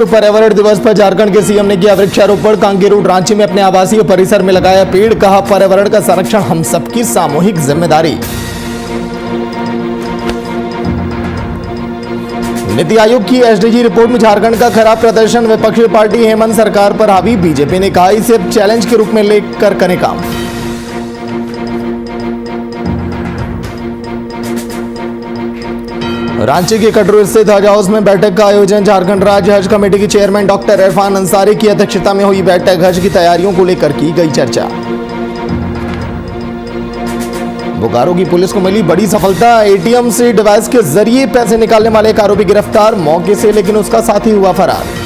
पर्यावरण दिवस पर झारखंड के सीएम ने किया वृक्षारोपण। कांकेर रोड रांची में अपने आवासीय परिसर में लगाया पेड़। कहा, पर्यावरण का संरक्षण हम सबकी सामूहिक जिम्मेदारी। नीति आयोग की एसडीजी रिपोर्ट में झारखंड का खराब प्रदर्शन। विपक्षी पार्टी हेमंत सरकार पर हावी। बीजेपी ने कहा, इसे चैलेंज के रूप में लेकर करें काम। रांची के कटरू स्थित हज हाउस में बैठक का आयोजन। झारखंड राज्य हज कमेटी के चेयरमैन डॉक्टर इरफान अंसारी की अध्यक्षता में हुई बैठक। हज की तैयारियों को लेकर की गई चर्चा। बोकारो की पुलिस को मिली बड़ी सफलता। एटीएम से डिवाइस के जरिए पैसे निकालने वाले एक आरोपी गिरफ्तार मौके से, लेकिन उसका साथी हुआ फरार।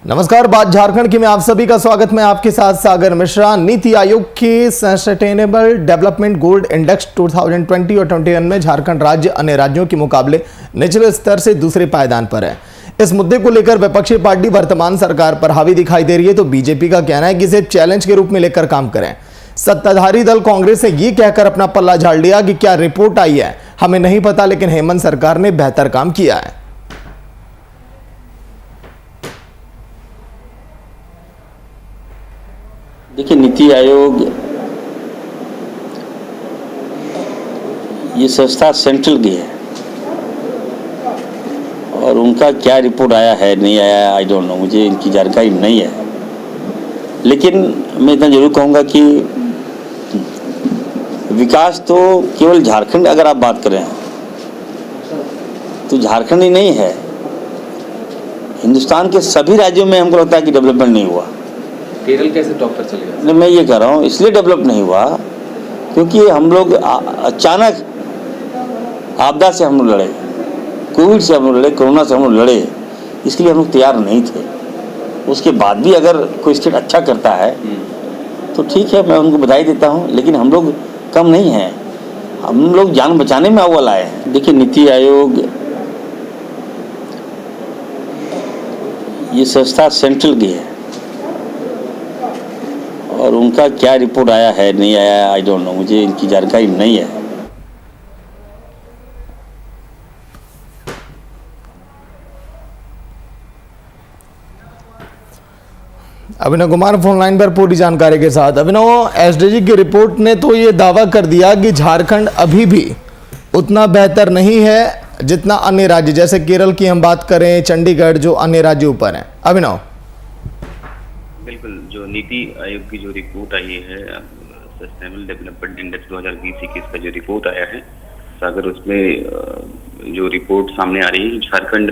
नमस्कार, बात झारखंड की में आप सभी का स्वागत। मैं आपके साथ सागर मिश्रा। नीति आयोग के सस्टेनेबल डेवलपमेंट गोल्ड इंडेक्स 2020 और 2021 में झारखंड राज्य अन्य राज्यों के मुकाबले निचले स्तर से दूसरे पायदान पर है। इस मुद्दे को लेकर विपक्षी पार्टी वर्तमान सरकार पर हावी दिखाई दे रही है, तो बीजेपी का कहना है कि इसे चैलेंज के रूप में लेकर काम करें। सत्ताधारी दल कांग्रेस ने यह कहकर अपना पल्ला झाड़ लिया कि क्या रिपोर्ट आई है हमें नहीं पता, लेकिन हेमंत सरकार ने बेहतर काम किया है। देखिए, नीति आयोग ये संस्था सेंट्रल की है और उनका क्या रिपोर्ट आया है नहीं आया आई डोंट नो, मुझे इनकी जानकारी नहीं है। लेकिन मैं इतना जरूर कहूँगा कि विकास तो केवल झारखंड, अगर आप बात करें तो झारखंड ही नहीं है, हिंदुस्तान के सभी राज्यों में हमको लगता है कि डेवलपमेंट नहीं हुआ। केरल कैसे टॉप पर चले गए? नहीं, मैं ये कह रहा हूँ इसलिए डेवलप नहीं हुआ क्योंकि हम लोग अचानक आपदा से हम लोग लड़े, कोविड से हम लोग लड़े, कोरोना से हम लोग लड़े, इसके लिए हम लोग तैयार नहीं थे। उसके बाद भी अगर कोई स्टेट अच्छा करता है तो ठीक है, मैं उनको बधाई देता हूँ, लेकिन हम लोग कम नहीं हैं, हम लोग जान बचाने में अव्वल आए हैं। देखिए, नीति आयोग ये संस्था सेंट्रल की है और उनका क्या रिपोर्ट आया है नहीं आया आई डोंट नो, मुझे इनकी जानकारी नहीं है। अभिनव कुमार फोन लाइन पर पूरी जानकारी के साथ। अभिनव, एसडीजी की रिपोर्ट ने तो ये दावा कर दिया कि झारखंड अभी भी उतना बेहतर नहीं है जितना अन्य राज्य, जैसे केरल की हम बात करें, चंडीगढ़, जो अन्य राज्य ऊपर हैं। अभिनव, बिल्कुल, जो नीति आयोग की जो रिपोर्ट आई है सस्टेनेबल डेवलपमेंट इंडेक्स 2020-21 का जो रिपोर्ट आया है सागर, उसमें जो रिपोर्ट सामने आ रही है झारखंड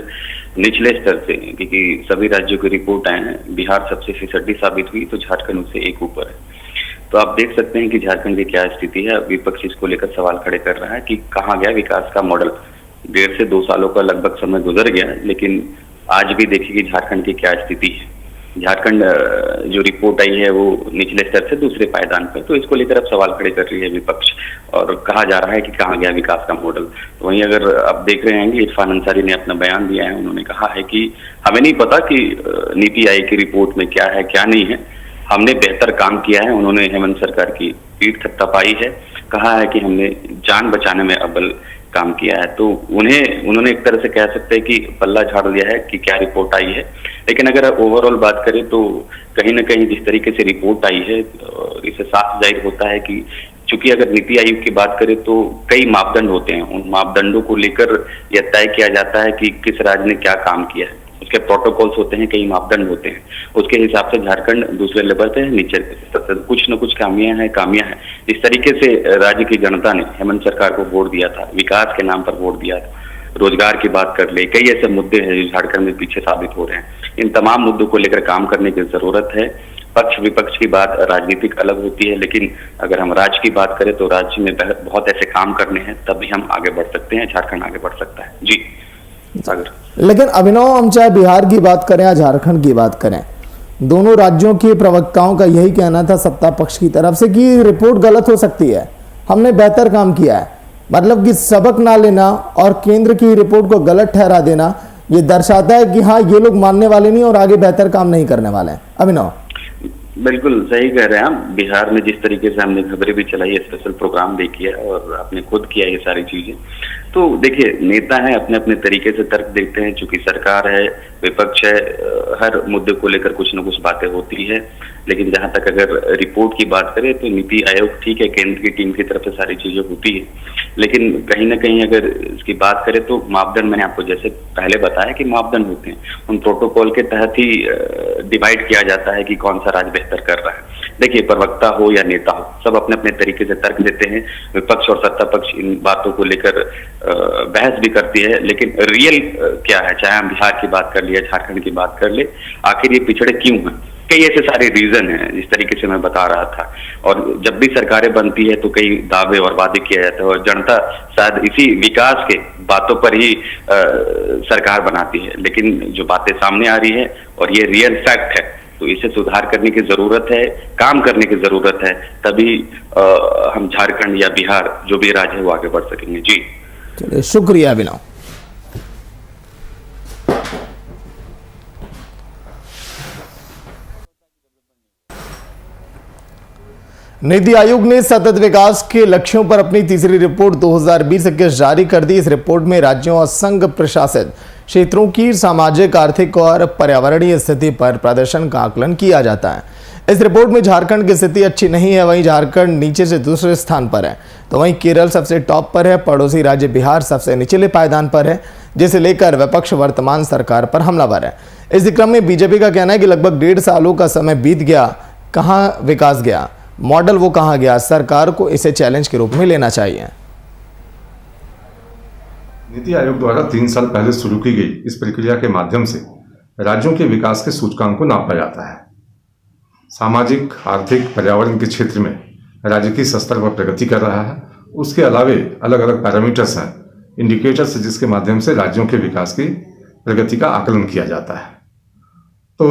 निचले स्तर से, क्योंकि सभी राज्यों की रिपोर्ट आए हैं, बिहार सबसे फिसड्डी साबित हुई तो झारखंड उससे एक ऊपर है। तो आप देख सकते हैं कि झारखंड की क्या स्थिति है। विपक्ष इसको लेकर सवाल खड़े कर रहा है कि कहाँ गया विकास का मॉडल। 1.5 से 2 सालों का लगभग समय गुजर गया, लेकिन आज भी देखिए कि झारखंड की क्या स्थिति है। झारखंड जो रिपोर्ट आई है वो निचले स्तर से दूसरे पायदान पर, तो इसको लेकर अब सवाल खड़े कर रही है विपक्ष और कहा जा रहा है कि कहाँ गया विकास का मॉडल। तो वहीं अगर आप देख रहे हैं कि इरफान अंसारी ने अपना बयान दिया है, उन्होंने कहा है कि हमें नहीं पता कि नीति आयोग की रिपोर्ट में क्या है क्या नहीं है, हमने बेहतर काम किया है। उन्होंने हेमंत सरकार की पीठ थपथपाई है, कहा है कि हमने जान बचाने में अव्वल काम किया है। तो उन्होंने एक तरह से कह सकते हैं कि पल्ला झाड़ दिया है कि क्या रिपोर्ट आई है। लेकिन अगर ओवरऑल बात करें तो कहीं ना कहीं जिस तरीके से रिपोर्ट आई है इससे साफ जाहिर होता है कि चूंकि अगर नीति आयोग की बात करें तो कई मापदंड होते हैं, उन मापदंडों को लेकर यह तय किया जाता है कि किस राज्य ने क्या काम किया है, उसके प्रोटोकॉल्स होते हैं, कई मापदंड होते हैं, उसके हिसाब से झारखंड दूसरे लेवल पे है, नीचे कुछ न कुछ कामियां हैं। जिस तरीके से राज्य की जनता ने हेमंत सरकार को वोट दिया था, विकास के नाम पर वोट दिया था, रोजगार की बात कर ले, कई ऐसे मुद्दे हैं जो झारखंड में पीछे साबित हो रहे हैं। इन तमाम मुद्दों को लेकर काम करने की जरूरत है। पक्ष विपक्ष की बात राजनीतिक अलग होती है, लेकिन अगर हम राज्य की बात करें तो राज्य में बहुत ऐसे काम करने हैं, तभी हम आगे बढ़ सकते हैं, झारखंड आगे बढ़ सकता है। जी सागर। लेकिन अभिनव, हम चाहे बिहार की बात करें या झारखंड की बात करें, दोनों राज्यों के प्रवक्ताओं का यही कहना था सत्ता पक्ष की तरफ से कि रिपोर्ट गलत हो सकती है, हमने बेहतर काम किया है। मतलब कि सबक ना लेना और केंद्र की रिपोर्ट को गलत ठहरा देना, ये दर्शाता है कि हाँ, ये लोग मानने वाले नहीं और आगे बेहतर काम नहीं करने वाले हैं। अभिनव, बिल्कुल सही कह रहे हैं आप। बिहार में जिस तरीके से हमने खबरें भी चलाई है, स्पेशल प्रोग्राम भी किया और आपने खुद किया ये सारी चीजें, तो देखिए नेता हैं अपने अपने तरीके से तर्क देते हैं। चूंकि सरकार है, विपक्ष है, हर मुद्दे को लेकर कुछ न कुछ बातें होती है। लेकिन जहां तक अगर रिपोर्ट की बात करें तो नीति आयोग ठीक है, केंद्र की टीम की तरफ से सारी चीजें होती है, लेकिन कहीं ना कहीं अगर इसकी बात करें तो मापदंड मैंने आपको जैसे पहले बताया कि मापदंड होते हैं, उन प्रोटोकॉल के तहत ही डिवाइड किया जाता है कि कौन सा राज्य बेहतर कर रहा है। देखिए, प्रवक्ता हो या नेता हो, सब अपने अपने तरीके से तर्क देते हैं। विपक्ष और सत्ता पक्ष इन बातों को लेकर बहस भी करती है, लेकिन रियल क्या है, चाहे हम बिहार की बात कर ले, झारखंड की बात कर ले, आखिर ये पिछड़े क्यों हैं? कई ऐसे सारे रीजन हैं जिस तरीके से मैं बता रहा था। और जब भी सरकारें बनती है तो कई दावे और वादे किया जाता है, और जनता शायद इसी विकास के बातों पर ही सरकार बनाती है। लेकिन जो बातें सामने आ रही है और ये रियल फैक्ट है, तो इसे सुधार करने की जरूरत है, काम करने की जरूरत है, तभी हम झारखंड या बिहार जो भी राज्य है वो आगे बढ़ सकेंगे। जी चलिए, शुक्रिया अभिनव। नीति आयोग ने सतत विकास के लक्ष्यों पर अपनी तीसरी रिपोर्ट 2020-21 जारी कर दी। इस रिपोर्ट में राज्यों और संघ प्रशासित क्षेत्रों की सामाजिक, आर्थिक और पर्यावरणीय स्थिति पर प्रदर्शन का आकलन किया जाता है। इस रिपोर्ट में झारखंड की स्थिति अच्छी नहीं है, वहीं झारखंड नीचे से दूसरे स्थान पर है, तो वहीं केरल सबसे टॉप पर है। पड़ोसी राज्य बिहार सबसे निचले पायदान पर है, जिसे लेकर विपक्ष वर्तमान सरकार पर हमलावर है। इस क्रम में बीजेपी का कहना है कि लगभग 1.5 सालों का समय बीत गया, कहाँ विकास गया, मॉडल वो कहाँ गया, सरकार को इसे चैलेंज के रूप में लेना चाहिए। नीति आयोग द्वारा 3 साल पहले शुरू की गई इस प्रक्रिया के माध्यम से राज्यों के विकास के सूचकांक को नापा जाता है। सामाजिक, आर्थिक, पर्यावरण के क्षेत्र में राज्य किस स्तर पर प्रगति कर रहा है, उसके अलावे अलग अलग पैरामीटर्स हैं, इंडिकेटर्स, जिसके माध्यम से राज्यों के विकास की प्रगति का आकलन किया जाता है। तो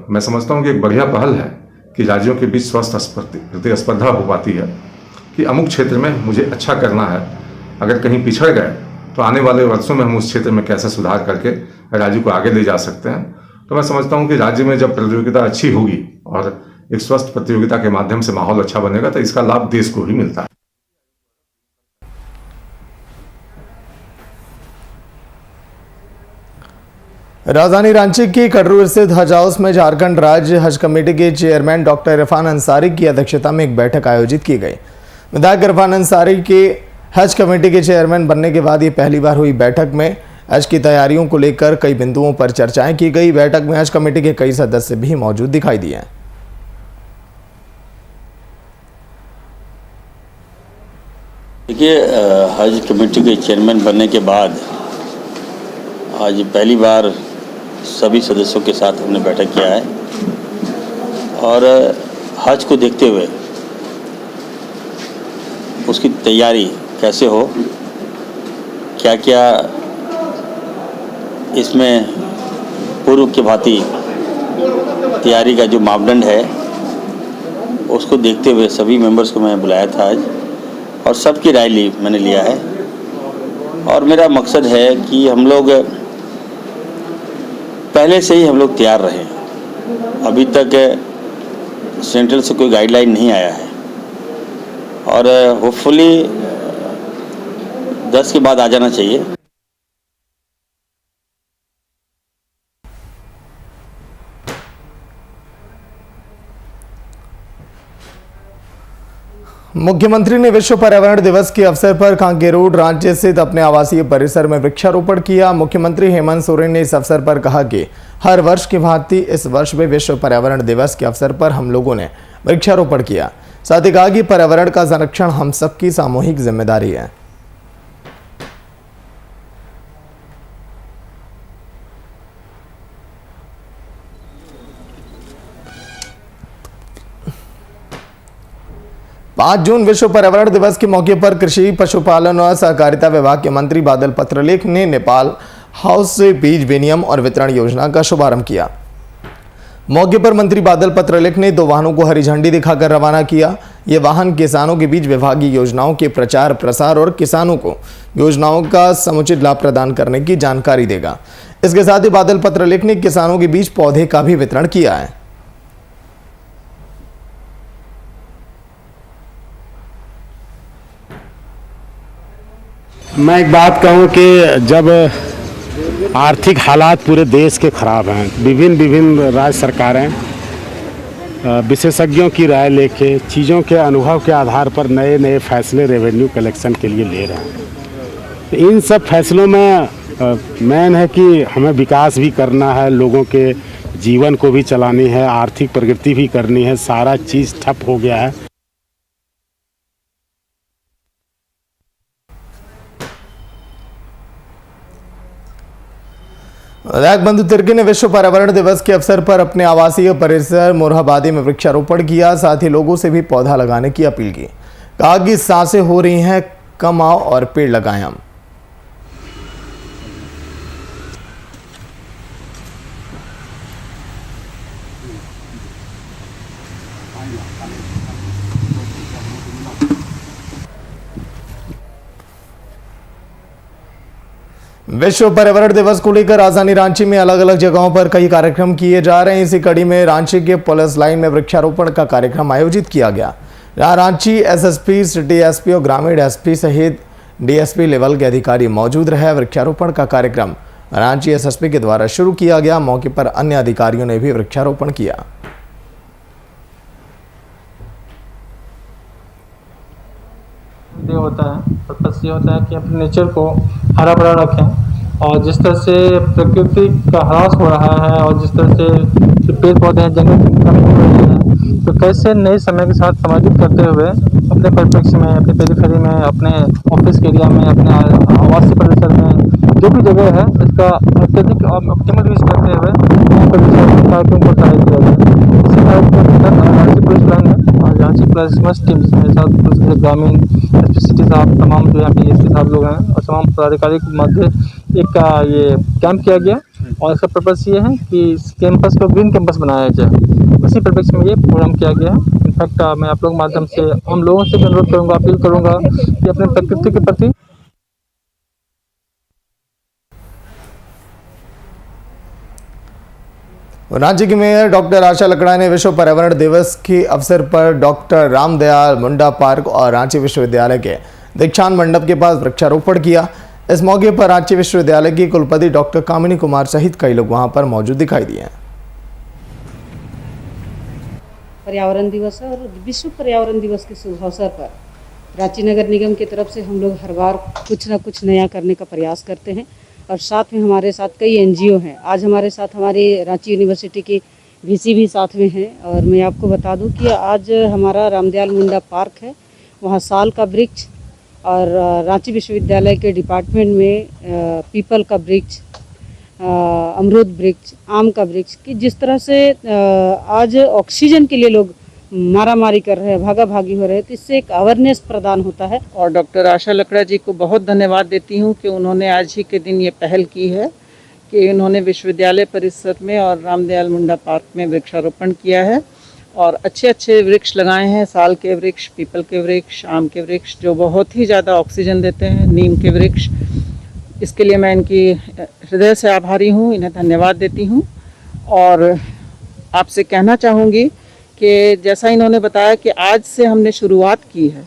मैं समझता हूँ कि एक बढ़िया पहल है कि राज्यों के बीच स्वस्थ प्रतिस्पर्धा हो पाती है कि अमुक क्षेत्र में मुझे अच्छा करना है, अगर कहीं पिछड़ गए तो आने वाले वर्षों में हम उस क्षेत्र में कैसे सुधार करके राज्य को आगे ले जा सकते हैं। तो मैं समझता हूं कि राज्य में जब प्रतियोगिता अच्छी होगी और एक स्वस्थ प्रतियोगिता के माध्यम से माहौल अच्छा बनेगा, तो इसका लाभ देश को ही मिलता है। राजधानी रांची के कटरू स्थित हज हाउस में झारखंड राज्य हज कमेटी के चेयरमैन डॉक्टर इरफान अंसारी की अध्यक्षता में एक बैठक आयोजित की गई। विधायक इरफान अंसारी के हज कमेटी के चेयरमैन बनने के बाद ये पहली बार हुई बैठक में हज की तैयारियों को लेकर कई बिंदुओं पर चर्चाएं की गई। बैठक में हज कमेटी के कई सदस्य भी मौजूद दिखाई दिए। देखिए, हज कमेटी के चेयरमैन बनने के बाद आज पहली बार सभी सदस्यों के साथ हमने बैठक किया है और हज को देखते हुए उसकी तैयारी कैसे हो, क्या क्या इसमें पूर्व की भांति तैयारी का जो मापदंड है उसको देखते हुए सभी मेंबर्स को मैं बुलाया था आज और सबकी राय मैंने लिया है। और मेरा मकसद है कि हम लोग पहले से ही हम लोग तैयार रहे। अभी तक सेंट्रल से कोई गाइडलाइन नहीं आया है और होपफुली 10 के बाद आ जाना चाहिए। मुख्यमंत्री ने विश्व पर्यावरण दिवस के अवसर पर कांके रोड रांची स्थित अपने आवासीय परिसर में वृक्षारोपण किया। मुख्यमंत्री हेमंत सोरेन ने इस अवसर पर कहा कि हर वर्ष की भांति इस वर्ष भी विश्व पर्यावरण दिवस के अवसर पर हम लोगों ने वृक्षारोपण किया। साथ ही कहा कि पर्यावरण का संरक्षण हम सबकी सामूहिक जिम्मेदारी है। पाँच जून विश्व पर्यावरण दिवस के मौके पर कृषि, पशुपालन और सहकारिता विभाग के मंत्री बादल पत्रलेख ने नेपाल हाउस से बीज विनिमय और वितरण योजना का शुभारंभ किया। मौके पर मंत्री बादल पत्रलेख ने 2 वाहनों को हरी झंडी दिखाकर रवाना किया। ये वाहन किसानों के बीच विभागीय योजनाओं के प्रचार प्रसार और किसानों को योजनाओं का समुचित लाभ प्रदान करने की जानकारी देगा। इसके साथ ही बादल पत्रलेख ने किसानों के बीच पौधे का भी वितरण किया है। मैं एक बात कहूँ कि जब आर्थिक हालात पूरे देश के ख़राब हैं, विभिन्न राज्य सरकारें विशेषज्ञों की राय लेके चीज़ों के अनुभव के आधार पर नए नए फैसले रेवेन्यू कलेक्शन के लिए ले रहे हैं। तो इन सब फैसलों में मेन है कि हमें विकास भी करना है, लोगों के जीवन को भी चलानी है, आर्थिक प्रगति भी करनी है। सारा चीज़ ठप हो गया है। विधायक बंधु तिर्की ने विश्व पर्यावरण दिवस के अवसर पर अपने आवासीय परिसर मोरहाबादी में वृक्षारोपण किया। साथ ही लोगों से भी पौधा लगाने की अपील की। कहा कि सांसें हो रही हैं कम, आओ और पेड़ लगाएं हम। विश्व पर्यावरण दिवस को लेकर राजधानी रांची में अलग अलग जगहों पर कई कार्यक्रम किए जा रहे हैं। इसी कड़ी में रांची के पुलिस लाइन में वृक्षारोपण का कार्यक्रम आयोजित किया गया। जहां रांची एसएसपी, सिटी एसपी और ग्रामीण एसपी सहित डीएसपी लेवल के अधिकारी मौजूद रहे। वृक्षारोपण का कार्यक्रम रांची एसएसपी के द्वारा शुरू किया गया। मौके पर अन्य अधिकारियों ने भी वृक्षारोपण किया। होता है पर्पस ये होता है कि अपने नेचर को हरा भरा रखें, और जिस तरह से प्रकृति का ह्रास हो रहा है और जिस तरह से पेड़ पौधे हैं, जंगल की कमी हो रही है, तो कैसे नए समय के साथ समाजित करते हुए अपने परिप्रेक्ष्य में, अपनी पेरीफेरी में, अपने ऑफिस के एरिया में, अपने आवासीय परिसर में जो भी जगह है इसका अत्यधिक ऑप्टिमल यूज करते हुए कार्यक्रम को ट्राई किया जाए। इसी कार्यक्रम के तहत रांची पुलिस लाइन में और रांची पुलिस टीम के साथ पुलिस ग्रामीण एसपी साहब, तमाम जो यहाँ पे एसपी साहब लोग हैं और तमाम पदाधिकारी के मध्य एक ये कैंप किया गया। और इसका पर्पस ये है कि इस कैंपस को ग्रीन कैंपस बनाया जाए। उसी परिप्रेक्ष्य में ये प्रोग्राम किया गया है। इनफैक्ट मैं आप लोगों के माध्यम से हम लोगों से भी अनुरोध करूँगा, अपील करूँगा कि अपने प्रकृति के प्रति राज्य की मेयर डॉक्टर आशा लकड़ा ने विश्व पर्यावरण दिवस के अवसर पर डॉक्टर रामदयाल मुंडा पार्क और रांची विश्वविद्यालय के दीक्षांत मंडप के पास वृक्षारोपण किया। इस मौके पर रांची विश्वविद्यालय की कुलपति डॉक्टर कामिनी कुमार सहित कई लोग वहां पर मौजूद दिखाई दिए। पर्यावरण दिवस है और विश्व पर्यावरण दिवस के शुभ अवसर पर रांची नगर निगम की तरफ से हम लोग हर बार कुछ ना कुछ नया करने का प्रयास करते हैं और साथ में हमारे साथ कई एनजीओ हैं। आज हमारे साथ हमारी रांची यूनिवर्सिटी की वीसी भी साथ में है। और मैं आपको बता दूं कि आज हमारा रामदयाल मुंडा पार्क है, वहाँ साल का वृक्ष और रांची विश्वविद्यालय के डिपार्टमेंट में पीपल का वृक्ष, अमरूद वृक्ष, आम का वृक्ष की जिस तरह से आज ऑक्सीजन के लिए लोग मारामारी कर रहे हैं, भागा भागी हो रहे हैं, तो इससे एक अवेयरनेस प्रदान होता है। और डॉक्टर आशा लकड़ा जी को बहुत धन्यवाद देती हूँ कि उन्होंने आज ही के दिन ये पहल की है कि उन्होंने विश्वविद्यालय परिसर में और रामदयाल मुंडा पार्क में वृक्षारोपण किया है और अच्छे अच्छे वृक्ष लगाए हैं। साल के वृक्ष, पीपल के वृक्ष, आम के वृक्ष जो बहुत ही ज़्यादा ऑक्सीजन देते हैं, नीम के वृक्ष। इसके लिए मैं इनकी हृदय से आभारी हूँ, इन्हें धन्यवाद देती हूँ। और आपसे कहना चाहूँगी कि जैसा इन्होंने बताया कि आज से हमने शुरुआत की है,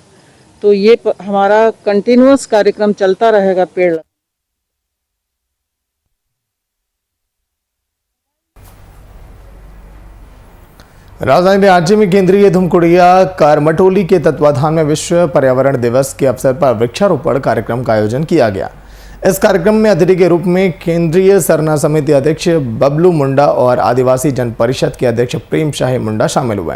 तो ये हमारा कंटिन्यूअस कार्यक्रम चलता रहेगा। पेड़ राजधानी रांची में केंद्रीय धूमकुड़िया करमटोली के तत्वाधान में विश्व पर्यावरण दिवस के अवसर पर वृक्षारोपण कार्यक्रम का आयोजन किया गया। इस कार्यक्रम में अतिथि के रूप में केंद्रीय सरना समिति अध्यक्ष बबलू मुंडा और आदिवासी जन परिषद के अध्यक्ष प्रेम शाही मुंडा शामिल हुए।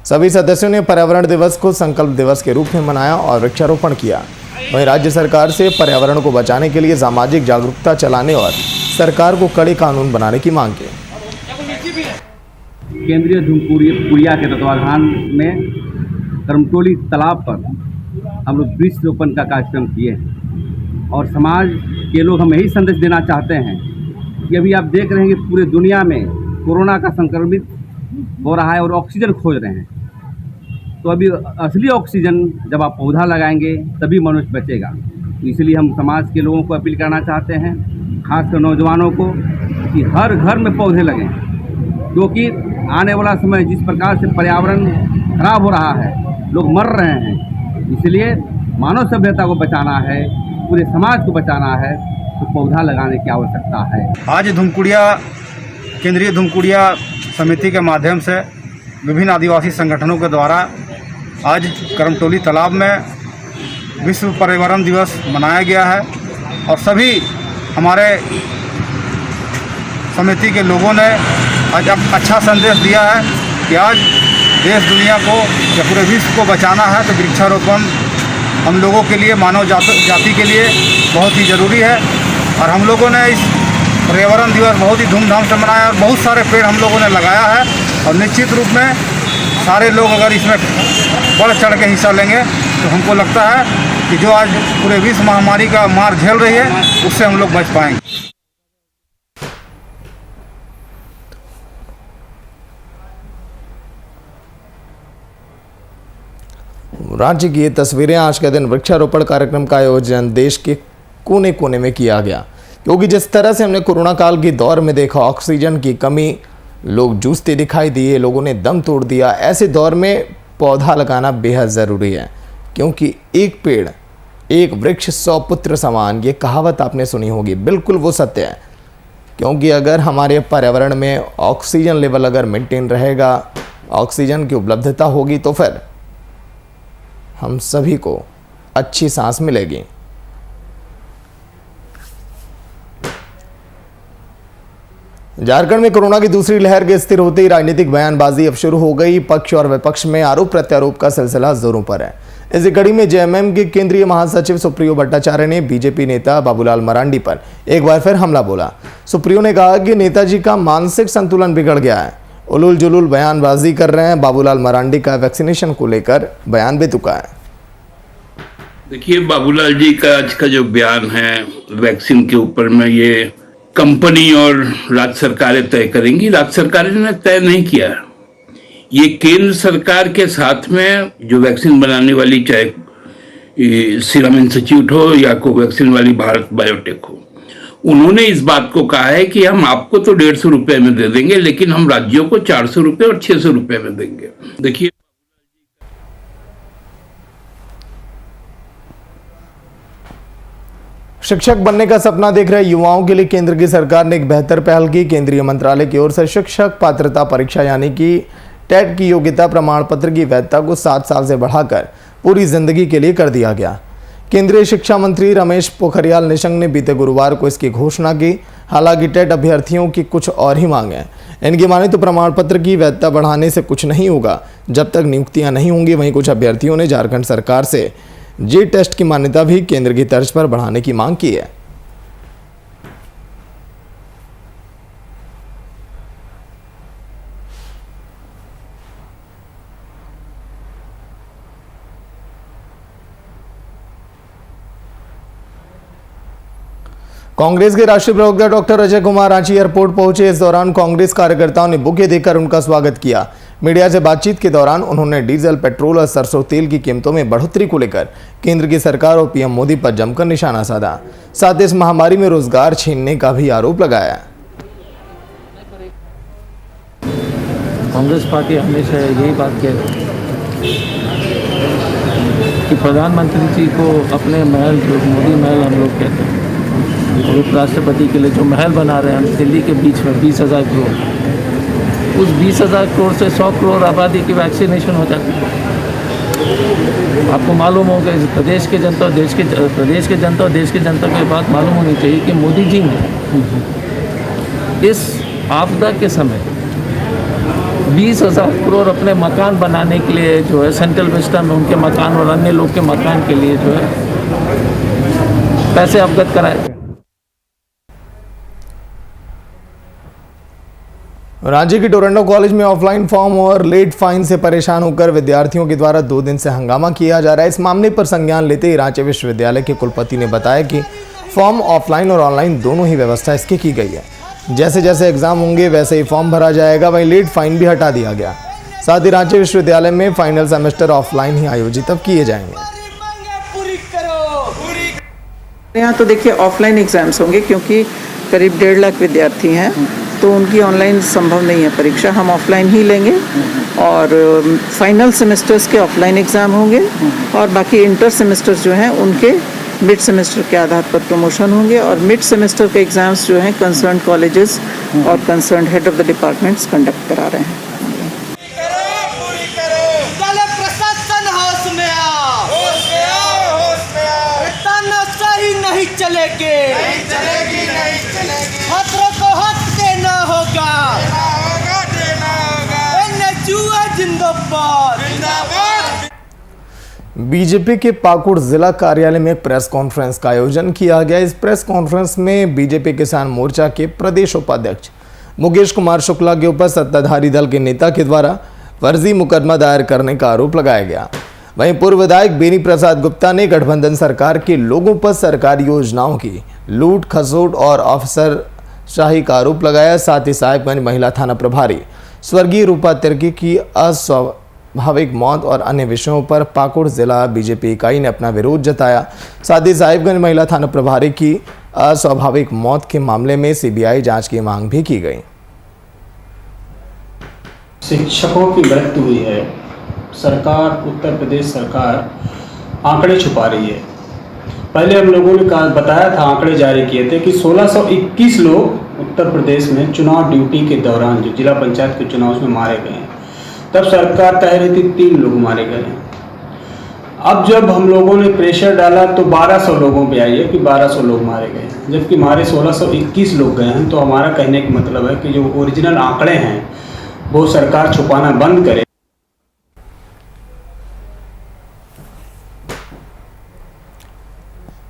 सभी सदस्यों ने पर्यावरण दिवस को संकल्प दिवस के रूप में मनाया और वृक्षारोपण किया। वहीं राज्य सरकार से पर्यावरण को बचाने के लिए सामाजिक जागरूकता चलाने और सरकार को कड़े कानून बनाने की मांग की। केंद्रीय धूमकुड़िया के तत्वाधान में करमटोली तालाब पर हम लोग वृक्षारोपण का कार्यक्रम किए हैं और समाज के लोग हम यही संदेश देना चाहते हैं कि अभी आप देख रहे हैं कि पूरे दुनिया में कोरोना का संक्रमित हो रहा है और ऑक्सीजन खोज रहे हैं। तो अभी असली ऑक्सीजन जब आप पौधा लगाएंगे तभी मनुष्य बचेगा। तो इसलिए हम समाज के लोगों को अपील करना चाहते हैं, खासकर नौजवानों को, कि हर घर में पौधे लगें, क्योंकि आने वाला समय जिस प्रकार से पर्यावरण खराब हो रहा है, लोग मर रहे हैं, इसलिए मानव सभ्यता को बचाना है पूरे समाज को बचाना है तो पौधा लगाने की आवश्यकता है। आज धूमकुड़िया केंद्रीय धूमकुड़िया समिति के माध्यम से विभिन्न आदिवासी संगठनों के द्वारा आज करमटोली तालाब में विश्व पर्यावरण दिवस मनाया गया है और सभी हमारे समिति के लोगों ने आज अच्छा संदेश दिया है कि आज देश दुनिया को या पूरे विश्व को बचाना है तो वृक्षारोपण हम लोगों के लिए, मानव जाति के लिए बहुत ही ज़रूरी है। और हम लोगों ने इस पर्यावरण दिवस बहुत ही धूमधाम से मनाया और बहुत सारे पेड़ हम लोगों ने लगाया है और निश्चित रूप में सारे लोग अगर इसमें बढ़ चढ़ के हिस्सा लेंगे तो हमको लगता है कि जो आज पूरे विश्व महामारी का मार झेल रही है उससे हम लोग बच पाएंगे। राज्य की ये तस्वीरें। आज के दिन वृक्षारोपण कार्यक्रम का आयोजन देश के कोने कोने में किया गया, क्योंकि जिस तरह से हमने कोरोना काल के दौर में देखा ऑक्सीजन की कमी, लोग जूझते दिखाई दिए, लोगों ने दम तोड़ दिया। ऐसे दौर में पौधा लगाना बेहद ज़रूरी है, क्योंकि एक पेड़ एक वृक्ष 100 पुत्र समान, ये कहावत आपने सुनी होगी। बिल्कुल वो सत्य है, क्योंकि अगर हमारे पर्यावरण में ऑक्सीजन लेवल अगर मेंटेन रहेगा, ऑक्सीजन की उपलब्धता होगी, तो फिर हम सभी को अच्छी सांस मिलेगी। झारखंड में कोरोना की दूसरी लहर के स्थिर होते ही राजनीतिक बयानबाजी अब शुरू हो गई। पक्ष और विपक्ष में आरोप प्रत्यारोप का सिलसिला जोरों पर है। इसी कड़ी में जेएमएम के केंद्रीय महासचिव सुप्रियो भट्टाचार्य ने बीजेपी नेता बाबूलाल मरांडी पर एक बार फिर हमला बोला। सुप्रियो ने कहा कि नेताजी का मानसिक संतुलन बिगड़ गया है, उलूल जुलूल बयानबाजी कर रहे हैं। बाबूलाल मरांडी का वैक्सीनेशन को लेकर बयान बेतुका है। देखिए, बाबूलाल जी का आज का जो बयान है वैक्सीन के ऊपर में, ये कंपनी और राज्य सरकारें तय करेंगी। राज्य सरकारें ने तय नहीं किया, ये केंद्र सरकार के साथ में जो वैक्सीन बनाने वाली, चाहे सीरम इंस्टीट्यूट हो या कोवैक्सीन वाली भारत बायोटेक हो, उन्होंने इस बात को कहा है कि हम आपको तो 150 रुपए में दे देंगे, लेकिन हम राज्यों को 400 रुपए और 600 रुपए में देंगे। देखिए, शिक्षक बनने का सपना देख रहे युवाओं के लिए केंद्र की सरकार ने एक बेहतर पहल की। केंद्रीय मंत्रालय की ओर से शिक्षक पात्रता परीक्षा यानी कि टेट की योग्यता प्रमाण पत्र की वैधता को 7 साल से बढ़ाकर पूरी जिंदगी के लिए कर दिया गया। केंद्रीय शिक्षा मंत्री रमेश पोखरियाल निशंक ने बीते गुरुवार को इसकी घोषणा की। हालांकि टेट अभ्यर्थियों की कुछ और ही मांग है। इनकी माने तो प्रमाण पत्र की वैधता बढ़ाने से कुछ नहीं होगा जब तक नियुक्तियां नहीं होंगी। वहीं कुछ अभ्यर्थियों ने झारखंड सरकार से जी टेस्ट की मान्यता भी केंद्र की तर्ज पर बढ़ाने की मांग की है। कांग्रेस के राष्ट्रीय प्रवक्ता डॉक्टर अजय कुमार रांची एयरपोर्ट पहुंचे। इस दौरान कांग्रेस कार्यकर्ताओं ने बुके देकर उनका स्वागत किया। मीडिया से बातचीत के दौरान उन्होंने डीजल, पेट्रोल और सरसों तेल की कीमतों में बढ़ोतरी को लेकर केंद्र की सरकार और पीएम मोदी पर जमकर निशाना साधा। साथ ही इस महामारी में रोजगार छीनने का भी आरोप लगाया। कांग्रेस पार्टी हमेशा यही बात कह रही है कि प्रधानमंत्री जी को अपने महल, जो मोदी महल हम लोग कहते हैं, और उपराष्ट्रपति के लिए जो महल बना रहे हैं हम दिल्ली के बीच में 20,000 करोड़, उस 20,000 करोड़ से 100 करोड़ आबादी की वैक्सीनेशन हो जाती है। आपको मालूम होगा प्रदेश के जनता और देश के जनता की बात मालूम होनी चाहिए कि मोदी जी ने इस आपदा के समय 20,000 करोड़ अपने मकान बनाने के लिए जो है सेंट्रल विस्टा में उनके मकान और अन्य लोग के मकान के लिए जो है पैसे अवगत कराए। राज्य के टोरंटो कॉलेज में ऑफलाइन फॉर्म और लेट फाइन से परेशान होकर विद्यार्थियों के द्वारा 2 दिन से हंगामा किया जा रहा है। इस मामले पर संज्ञान लेते ही रांची विश्वविद्यालय के कुलपति ने बताया कि फॉर्म ऑफलाइन और ऑनलाइन दोनों ही व्यवस्था इसकी की गई है। जैसे जैसे एग्जाम होंगे वैसे ही फॉर्म भरा जाएगा। वहीं लेट फाइन भी हटा दिया गया। साथ ही रांची विश्वविद्यालय में फाइनल सेमेस्टर ऑफलाइन ही आयोजित अब किए जाएंगे। यहाँ तो देखिए ऑफलाइन एग्जाम्स होंगे, क्योंकि करीब 1.5 लाख विद्यार्थी हैं, तो उनकी ऑनलाइन संभव नहीं है परीक्षा। हम ऑफलाइन ही लेंगे और फाइनल सेमेस्टर्स के ऑफलाइन एग्ज़ाम होंगे और बाकी इंटर सेमेस्टर्स जो हैं उनके मिड सेमेस्टर के आधार पर प्रमोशन होंगे और मिड सेमेस्टर के एग्ज़ाम्स जो हैं कंसर्न कॉलेजेस और concern head of the departments conduct करा रहे हैं। नहीं चलेगी खतरों को हक देना होगा जिंदाबाद। बीजेपी के पाकुड़ जिला कार्यालय में प्रेस कॉन्फ्रेंस का आयोजन किया गया। इस प्रेस कॉन्फ्रेंस में बीजेपी किसान मोर्चा के प्रदेश उपाध्यक्ष मुकेश कुमार शुक्ला के ऊपर सत्ताधारी दल के नेता के द्वारा फर्जी मुकदमा दायर करने का आरोप लगाया गया। वहीं पूर्व विधायक बेनी प्रसाद गुप्ता ने गठबंधन सरकार के लोगों पर सरकारी योजनाओं की लूट खसोट और अफसरशाही का आरोप लगाया। साथ ही साहिबगंज महिला थाना प्रभारी स्वर्गीय रूपा तिर्की की अस्वाभाविक मौत और अन्य विषयों पर पाकुड़ जिला बीजेपी इकाई ने अपना विरोध जताया। साथ ही साहिबगंज महिला थाना प्रभारी की अस्वाभाविक मौत के मामले में सीबीआई जांच की मांग भी की गई। शिक्षकों की मृत्यु हुई है, सरकार उत्तर प्रदेश सरकार आंकड़े छुपा रही है। पहले हम लोगों ने बताया था, आंकड़े जारी किए थे कि 1621 लोग उत्तर प्रदेश में चुनाव ड्यूटी के दौरान जो जिला पंचायत के चुनाव में मारे गए हैं। तब सरकार कह रही थी 3 लोग मारे गए हैं। अब जब हम लोगों ने प्रेशर डाला तो 1200 लोगों पे आई है कि 1200 लोग मारे गए हैं, जबकि हमारे 1621 लोग गए हैं। तो हमारा कहने का मतलब है कि जो ओरिजिनल आंकड़े हैं वो सरकार छुपाना बंद करे।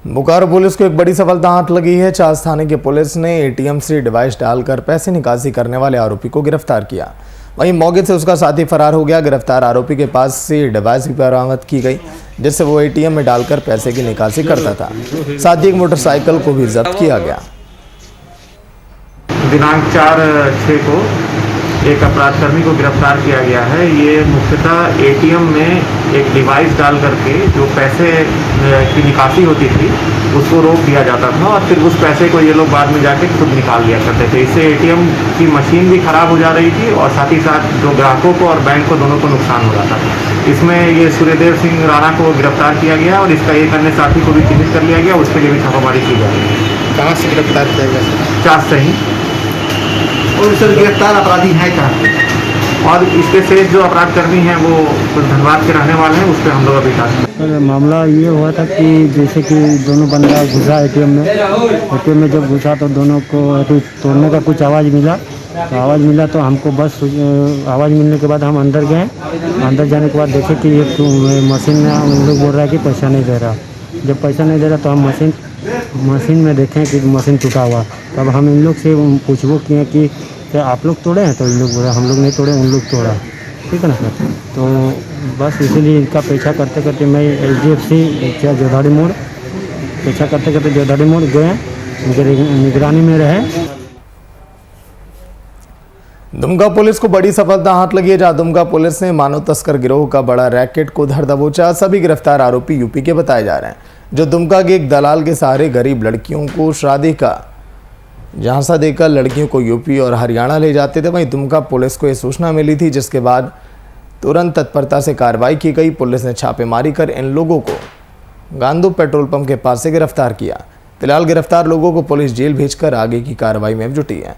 बोकारो पुलिस को एक बड़ी सफलता हाथ लगी है। चास थाने की पुलिस ने एटीएम से डिवाइस डालकर पैसे निकासी करने वाले आरोपी को गिरफ्तार किया। वहीं मौके से उसका साथी फरार हो गया। गिरफ्तार आरोपी के पास से डिवाइस भी बरामद की गई जिससे वो एटीएम में डालकर पैसे की निकासी करता था। साथ ही एक मोटरसाइकिल को भी जब्त किया गया। दिनांक 4/6 को एक अपराधकर्मी को गिरफ्तार किया गया है। ये मुख्यतः एटीएम में एक डिवाइस डाल करके जो पैसे की निकासी होती थी उसको रोक दिया जाता था और फिर उस पैसे को ये लोग बाद में जाके खुद निकाल लिया करते थे। इससे एटीएम की मशीन भी खराब हो जा रही थी और साथ ही साथ जो ग्राहकों को और बैंक को दोनों को नुकसान हो रहा था। इसमें ये सूर्यदेव सिंह राणा को गिरफ्तार किया गया और इसका एक अन्य साथी को भी चिन्हित कर लिया गया। उसके लिए भी छापामारी की जा रही है। कहाँ से गिरफ्तार किया गया? चास से ही। और सर गिरफ्तार अपराधी है कहाँ? और इसके से जो अपराधकर्मी हैं वो धनबाद के रहने वाले हैं। उस पर हम लोग अभी सर मामला ये हुआ था कि जैसे कि दोनों बंदा घुसा एटीएम में जब घुसा तो दोनों को तोड़ने का कुछ आवाज़ मिला। तो आवाज़ मिला तो हमको बस आवाज़ मिलने के बाद हम अंदर गए। अंदर जाने के बाद देखे कि एक मशीन में उन लोग बोल रहा है कि पैसा नहीं दे रहा। जब पैसा नहीं दे रहा तो हम मशीन में देखें कि मशीन टूटा हुआ। तब हम इन लोग से पूछो किए कि क्या आप लोग तोड़े हैं? तो इन लोग बोला हम लोग नहीं तोड़े, उन लोग तोड़ा। ठीक है ना सर। तो बस इसीलिए इनका पीछा करते करते मैं HDFC जोधाड़ी मोड़ पीछा करते करते जोधाड़ी मोड़ गए, उनके निगरानी में रहे। दुमका पुलिस को बड़ी सफलता हाथ लगी है, जहां दुमका पुलिस ने मानव तस्कर गिरोह का बड़ा रैकेट को धर दबोचा। सभी गिरफ्तार आरोपी यूपी के बताए जा रहे हैं, जो दुमका के एक दलाल के सहारे गरीब लड़कियों को शादी का झांसा देकर लड़कियों को यूपी और हरियाणा ले जाते थे। वहीं दुमका पुलिस को यह सूचना मिली थी, जिसके बाद तुरंत तत्परता से कार्रवाई की गई। पुलिस ने छापेमारी कर इन लोगों को गांधू पेट्रोल पंप के पास से गिरफ्तार किया। फिलहाल गिरफ्तार लोगों को पुलिस जेल भेजकर आगे की कार्रवाई में जुटी है।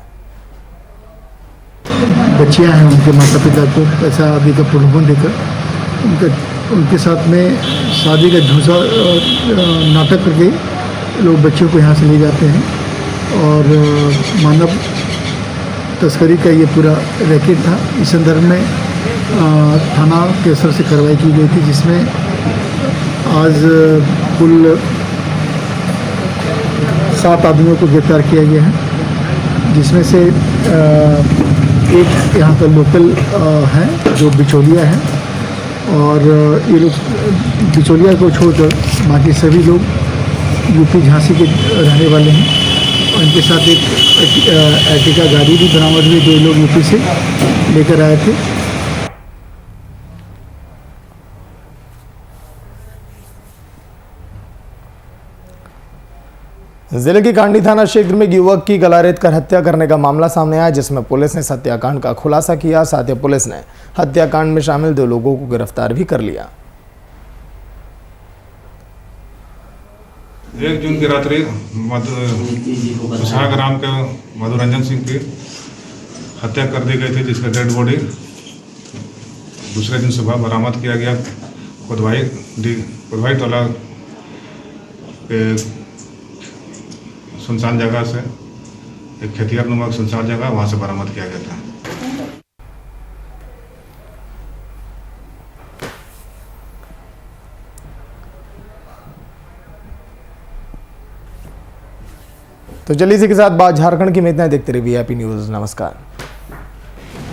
बच्चियां हैं, उनके माता पिता को पैसा आदि का प्रलोभन देकर उनके साथ में शादी का झूठा नाटक करके लोग बच्चों को यहाँ से ले जाते हैं और मानव तस्करी का ये पूरा रैकेट था। इस संदर्भ में थाना के स्तर से कार्रवाई की गई थी, जिसमें आज कुल 7 आदमियों को गिरफ्तार किया गया है, जिसमें से एक यहाँ का लोकल है जो बिचौलिया है और ये लोग बिचौलिया को छोड़कर बाकी सभी लोग यूपी झांसी के रहने वाले हैं। और इनके साथ एक एर्टिगा गाड़ी भी बरामद हुई, जो लोग यूपी से लेकर आए थे। जिले के कांडी थाना क्षेत्र में युवक की गला रेत कर हत्या करने का मामला सामने आया, जिसमें पुलिस ने हत्याकांड का खुलासा किया। साथ ही पुलिस ने हत्याकांड में शामिल 2 लोगों को गिरफ्तार भी कर लिया। 1 जून की रात्रि सुसाग ग्राम के मधुरंजन सिंह की हत्या कर दी गई थी, जिसका डेड बॉडी दूसरे दिन सुबह बरामद किया गया खुदवाई टोला के सुनसान जगह से, एक खेतिहर नुमा सुनसान जगह, वहाँ से बरामद किया गया था। तो चलिए इसी के साथ बात झारखंड की में इतना, देखते रहिए VIP न्यूज़। नमस्कार।